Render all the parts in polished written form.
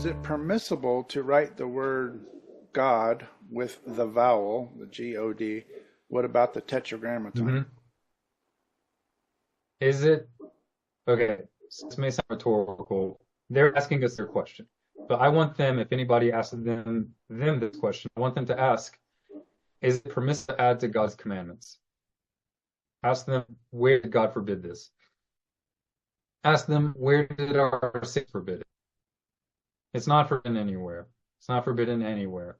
is it permissible to write the word God with the vowel, the G-O-D? What about the tetragrammaton? Hmm. Is it okay? This may sound rhetorical. They're asking us their question, but I want them, if anybody asks them this question, I want them to ask, is it permissible to add to God's commandments? Ask them, where did God forbid this? Ask them, where did our saints forbid it? It's not forbidden anywhere. It's not forbidden anywhere.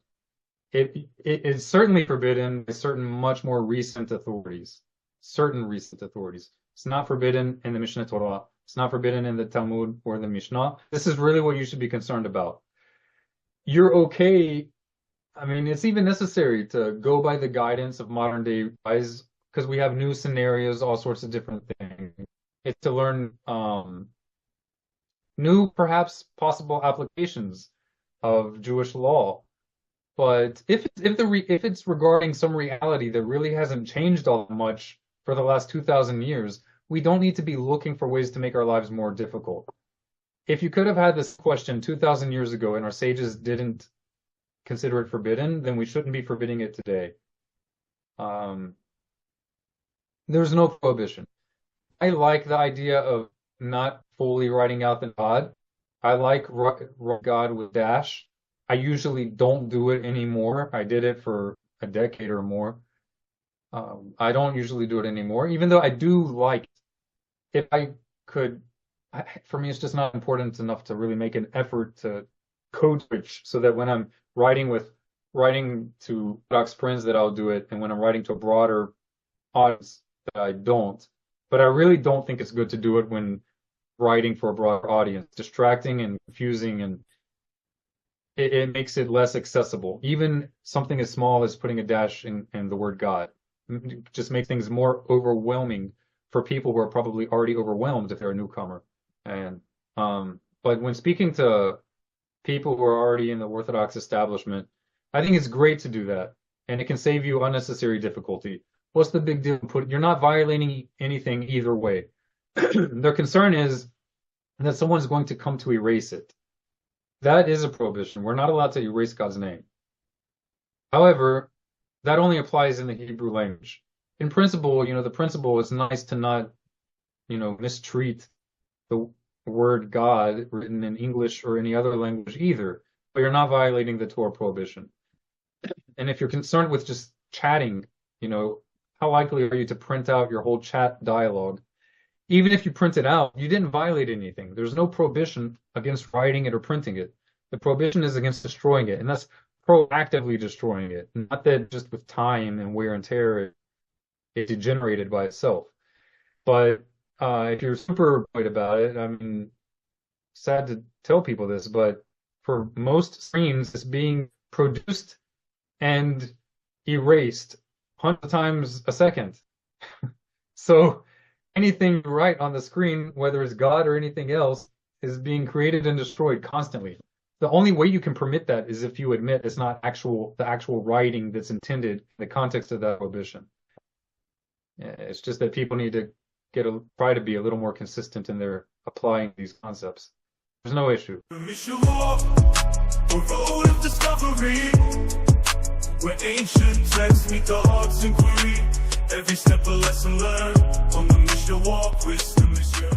It is certainly forbidden by certain much more recent authorities. Certain recent authorities. It's not forbidden in the Mishnah Torah. It's not forbidden in the Talmud or the Mishnah. This is really what you should be concerned about. You're okay. I mean, it's even necessary to go by the guidance of modern day rabbis because we have new scenarios, all sorts of different things. It's to learn new, perhaps possible applications of Jewish law. But if it's regarding some reality that really hasn't changed all that much for the last 2,000 years, we don't need to be looking for ways to make our lives more difficult. If you could have had this question 2,000 years ago and our sages didn't consider it forbidden, then we shouldn't be forbidding it today. There's no prohibition. I like the idea of not fully writing out the God. I like God with dash. I usually don't do it anymore. I did it for a decade or more. I don't usually do it anymore, even though I do like it. If I could, for me, it's just not important enough to really make an effort to code switch so that when I'm writing to Orthodox friends that I'll do it, and when I'm writing to a broader audience that I don't. But I really don't think it's good to do it when writing for a broader audience. Distracting and confusing, and it makes it less accessible. Even something as small as putting a dash in the word God just makes things more overwhelming for people who are probably already overwhelmed if they're a newcomer. And but when speaking to people who are already in the Orthodox establishment, I think it's great to do that, and it can save you unnecessary difficulty. What's the big deal? You're not violating anything either way. Their concern is that someone's going to come to erase it. That is a prohibition. We're not allowed to erase God's name. However, that only applies in the Hebrew language. In principle, the principle is nice to not, mistreat the word God written in English or any other language either, but you're not violating the Torah prohibition. And if you're concerned with just chatting, how likely are you to print out your whole chat dialogue? Even if you print it out, you didn't violate anything. There's no prohibition against writing it or printing it. The prohibition is against destroying it, and that's proactively destroying it. Not that just with time and wear and tear it degenerated by itself. But if you're super annoyed about it, I mean, sad to tell people this, but for most screens, it's being produced and erased 100 times a second. So anything you write on the screen, whether it's God or anything else, is being created and destroyed constantly. The only way you can permit that is if you admit it's not the actual writing that's intended in the context of that prohibition. It's just that people need to try to be a little more consistent in their applying these concepts. There's no issue. Where ancient texts meet the heart's inquiry. Every step a lesson learned on the mission walk with the mission.